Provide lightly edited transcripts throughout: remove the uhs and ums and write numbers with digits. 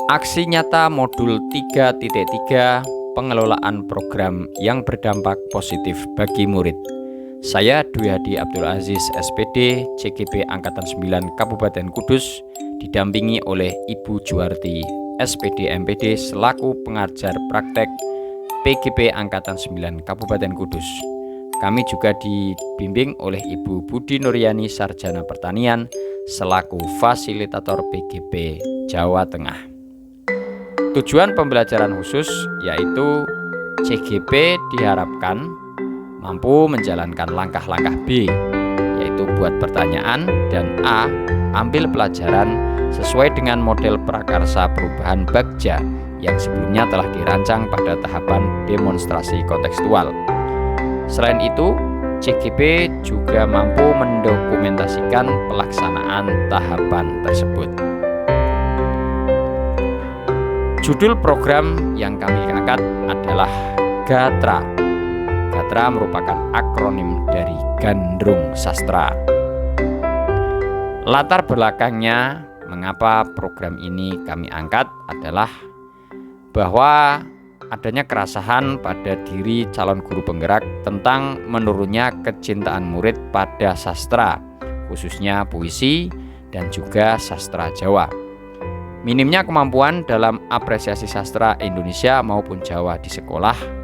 Aksi nyata modul 3.3 pengelolaan program yang berdampak positif bagi murid. Saya Dwi Hadi Abdul Aziz SPD CGP Angkatan 9 Kabupaten Kudus didampingi oleh Ibu Juwarti SPD MPD selaku pengajar praktek PGP Angkatan 9 Kabupaten Kudus. Kami juga dibimbing oleh Ibu Budi Nuryani Sarjana Pertanian selaku fasilitator PGP Jawa Tengah. Tujuan pembelajaran khusus yaitu CGP diharapkan mampu menjalankan langkah-langkah B, yaitu buat pertanyaan, dan A, ambil pelajaran sesuai dengan model prakarsa perubahan Bagja yang sebelumnya telah dirancang pada tahapan demonstrasi kontekstual. Selain itu, CGP juga mampu mendokumentasikan pelaksanaan tahapan tersebut. Judul program yang kami angkat adalah GATRA. GATRA merupakan akronim dari Gandrung Sastra. Latar belakangnya mengapa program ini kami angkat adalah bahwa adanya kerasahan pada diri calon guru penggerak tentang menurunnya kecintaan murid pada sastra, khususnya puisi dan juga sastra Jawa. Minimnya kemampuan dalam apresiasi sastra Indonesia maupun Jawa di sekolah.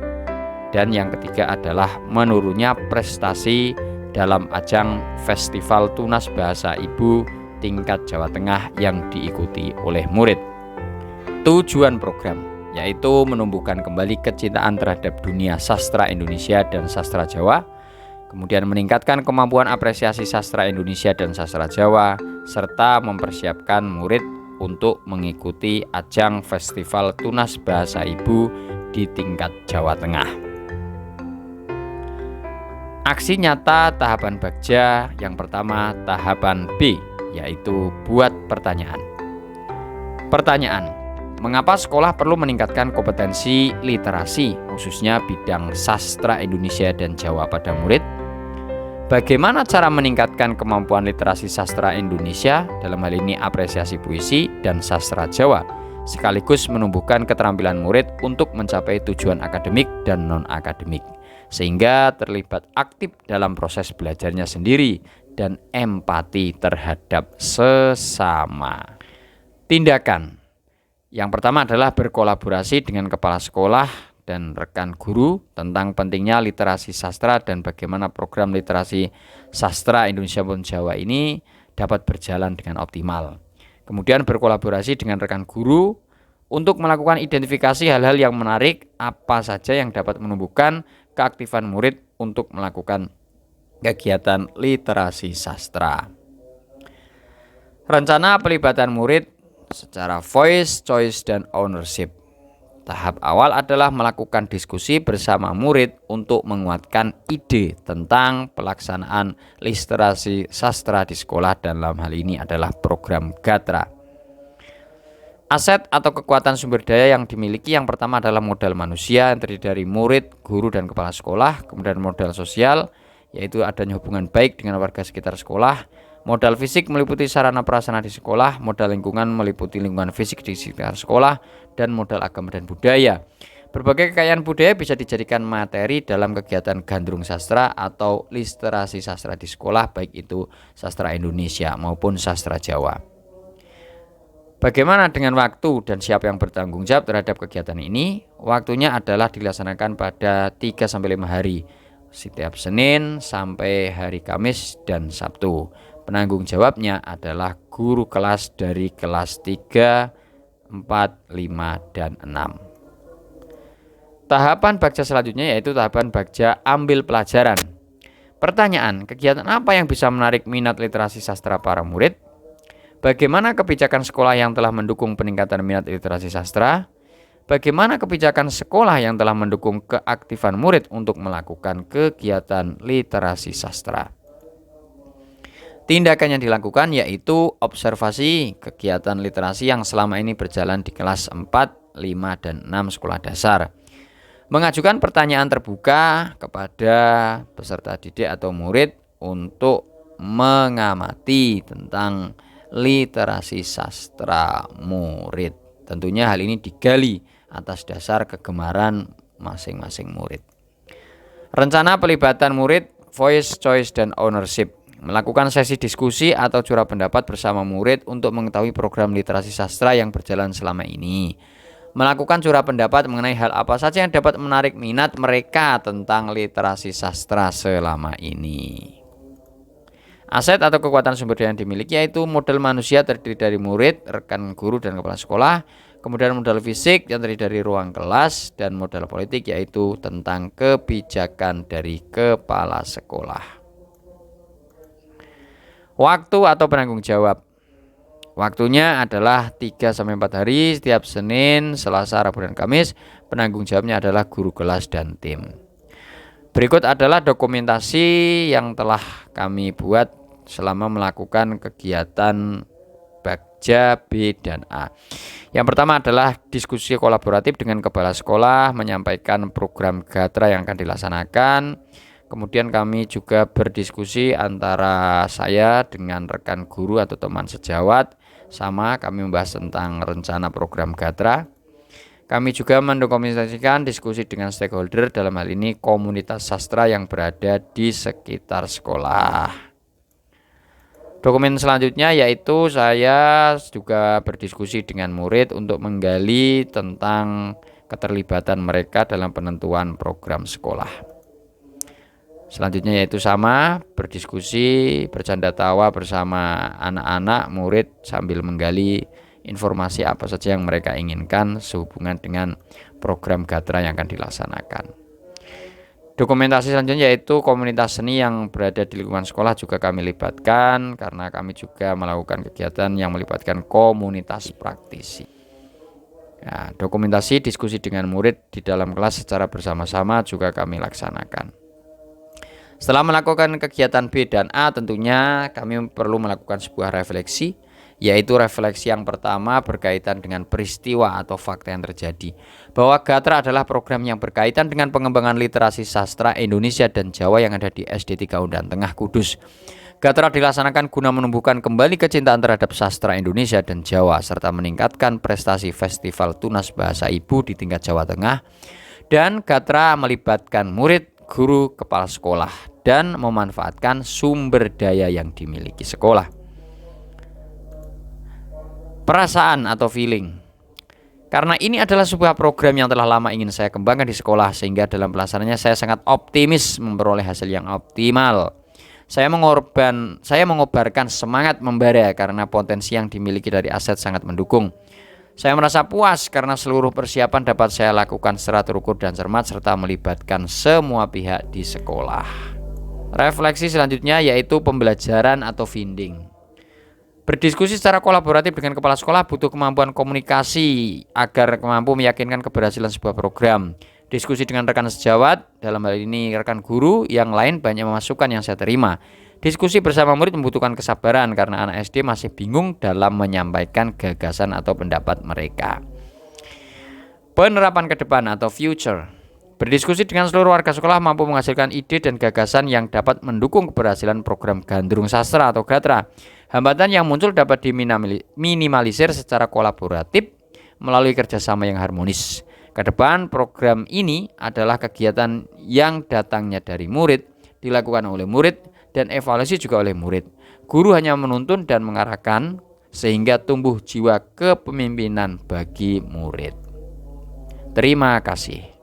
Dan yang ketiga adalah menurunnya prestasi dalam ajang Festival Tunas Bahasa Ibu tingkat Jawa Tengah yang diikuti oleh murid. Tujuan program yaitu menumbuhkan kembali kecintaan terhadap dunia sastra Indonesia dan sastra Jawa, kemudian meningkatkan kemampuan apresiasi sastra Indonesia dan sastra Jawa, serta mempersiapkan murid untuk mengikuti ajang Festival Tunas Bahasa Ibu di tingkat Jawa Tengah. Aksi nyata tahapan Bagja yang pertama tahapan B, yaitu buat pertanyaan. Pertanyaan, mengapa sekolah perlu meningkatkan kompetensi literasi, khususnya bidang sastra Indonesia dan Jawa pada murid? Bagaimana cara meningkatkan kemampuan literasi sastra Indonesia, dalam hal ini apresiasi puisi dan sastra Jawa, sekaligus menumbuhkan keterampilan murid untuk mencapai tujuan akademik dan non-akademik, sehingga terlibat aktif dalam proses belajarnya sendiri dan empati terhadap sesama. Tindakan yang pertama adalah berkolaborasi dengan kepala sekolah dan rekan guru tentang pentingnya literasi sastra dan bagaimana program literasi sastra Indonesia maupun Jawa ini dapat berjalan dengan optimal. Kemudian berkolaborasi dengan rekan guru untuk melakukan identifikasi hal-hal yang menarik, apa saja yang dapat menumbuhkan keaktifan murid untuk melakukan kegiatan literasi sastra. Rencana pelibatan murid secara voice, choice, dan ownership. Tahap awal adalah melakukan diskusi bersama murid untuk menguatkan ide tentang pelaksanaan literasi sastra di sekolah, dalam hal ini adalah program GATRA. Aset atau kekuatan sumber daya yang dimiliki yang pertama adalah modal manusia yang terdiri dari murid, guru, dan kepala sekolah. Kemudian modal sosial, yaitu adanya hubungan baik dengan warga sekitar sekolah. Modal fisik meliputi sarana prasarana di sekolah, modal lingkungan meliputi lingkungan fisik di sekitar sekolah, dan modal agama dan budaya. Berbagai kekayaan budaya bisa dijadikan materi dalam kegiatan Gandrung Sastra atau literasi sastra di sekolah, baik itu sastra Indonesia maupun sastra Jawa. Bagaimana dengan waktu dan siapa yang bertanggung jawab terhadap kegiatan ini? Waktunya adalah dilaksanakan pada 3-5 hari, setiap Senin sampai hari Kamis dan Sabtu. Penanggung jawabnya adalah guru kelas dari kelas 3, 4, 5, dan 6. Tahapan Bagja selanjutnya yaitu tahapan Bagja ambil pelajaran. Pertanyaan, kegiatan apa yang bisa menarik minat literasi sastra para murid? Bagaimana kebijakan sekolah yang telah mendukung peningkatan minat literasi sastra? Bagaimana kebijakan sekolah yang telah mendukung keaktifan murid untuk melakukan kegiatan literasi sastra? Tindakan yang dilakukan yaitu observasi kegiatan literasi yang selama ini berjalan di kelas 4, 5, dan 6 sekolah dasar. Mengajukan pertanyaan terbuka kepada peserta didik atau murid untuk mengamati tentang literasi sastra murid. Tentunya hal ini digali atas dasar kegemaran masing-masing murid. Rencana pelibatan murid, voice, choice, dan ownership. Melakukan sesi diskusi atau curah pendapat bersama murid untuk mengetahui program literasi sastra yang berjalan selama ini. Melakukan curah pendapat mengenai hal apa saja yang dapat menarik minat mereka tentang literasi sastra selama ini. Aset atau kekuatan sumber daya yang dimiliki yaitu model manusia terdiri dari murid, rekan guru, dan kepala sekolah. Kemudian modal fisik yang terdiri dari ruang kelas, dan modal politik yaitu tentang kebijakan dari kepala sekolah. Waktu atau penanggung jawab. Waktunya adalah 3-4 hari setiap Senin, Selasa, Rabu, dan Kamis. Penanggung jawabnya adalah guru kelas dan tim. Berikut adalah dokumentasi yang telah kami buat selama melakukan kegiatan Bagja, B, dan A. Yang pertama adalah diskusi kolaboratif dengan kepala sekolah, menyampaikan program Gatra yang akan dilaksanakan. Kemudian kami juga berdiskusi antara saya dengan rekan guru atau teman sejawat. Sama, kami membahas tentang rencana program Gatra. Kami juga mendokumentasikan diskusi dengan stakeholder, dalam hal ini komunitas sastra yang berada di sekitar sekolah. Dokumen selanjutnya yaitu saya juga berdiskusi dengan murid untuk menggali tentang keterlibatan mereka dalam penentuan program sekolah. Selanjutnya yaitu sama, berdiskusi, bercanda tawa bersama anak-anak murid sambil menggali informasi apa saja yang mereka inginkan sehubungan dengan program Gatra yang akan dilaksanakan. Dokumentasi selanjutnya yaitu komunitas seni yang berada di lingkungan sekolah juga kami libatkan, karena kami juga melakukan kegiatan yang melibatkan komunitas praktisi. Ya, dokumentasi diskusi dengan murid di dalam kelas secara bersama-sama juga kami laksanakan. Setelah melakukan kegiatan B dan A, tentunya kami perlu melakukan sebuah refleksi, yaitu refleksi yang pertama berkaitan dengan peristiwa atau fakta yang terjadi, bahwa Gatra adalah program yang berkaitan dengan pengembangan literasi sastra Indonesia dan Jawa yang ada di SD 3 Undan Tengah, Kudus. Gatra dilaksanakan guna menumbuhkan kembali kecintaan terhadap sastra Indonesia dan Jawa, serta meningkatkan prestasi Festival Tunas Bahasa Ibu di tingkat Jawa Tengah. Dan Gatra melibatkan murid, guru, kepala sekolah, dan memanfaatkan sumber daya yang dimiliki sekolah. Perasaan atau feeling. Karena ini adalah sebuah program yang telah lama ingin saya kembangkan di sekolah, sehingga dalam pelaksanaannya saya sangat optimis memperoleh hasil yang optimal. Saya mengobarkan semangat membara karena potensi yang dimiliki dari aset sangat mendukung. Saya merasa puas karena seluruh persiapan dapat saya lakukan secara terukur dan cermat serta melibatkan semua pihak di sekolah. Refleksi selanjutnya yaitu pembelajaran atau finding. Berdiskusi secara kolaboratif dengan kepala sekolah butuh kemampuan komunikasi agar mampu meyakinkan keberhasilan sebuah program. Diskusi dengan rekan sejawat, dalam hal ini rekan guru, yang lain banyak masukan yang saya terima. Diskusi bersama murid membutuhkan kesabaran karena anak SD masih bingung dalam menyampaikan gagasan atau pendapat mereka. Penerapan ke depan atau future. Berdiskusi dengan seluruh warga sekolah mampu menghasilkan ide dan gagasan yang dapat mendukung keberhasilan program Gandrung Sastra atau Gatra. Hambatan yang muncul dapat diminimalisir secara kolaboratif melalui kerjasama yang harmonis. Ke depan, program ini adalah kegiatan yang datangnya dari murid, dilakukan oleh murid, dan evaluasi juga oleh murid. Guru hanya menuntun dan mengarahkan sehingga tumbuh jiwa kepemimpinan bagi murid. Terima kasih.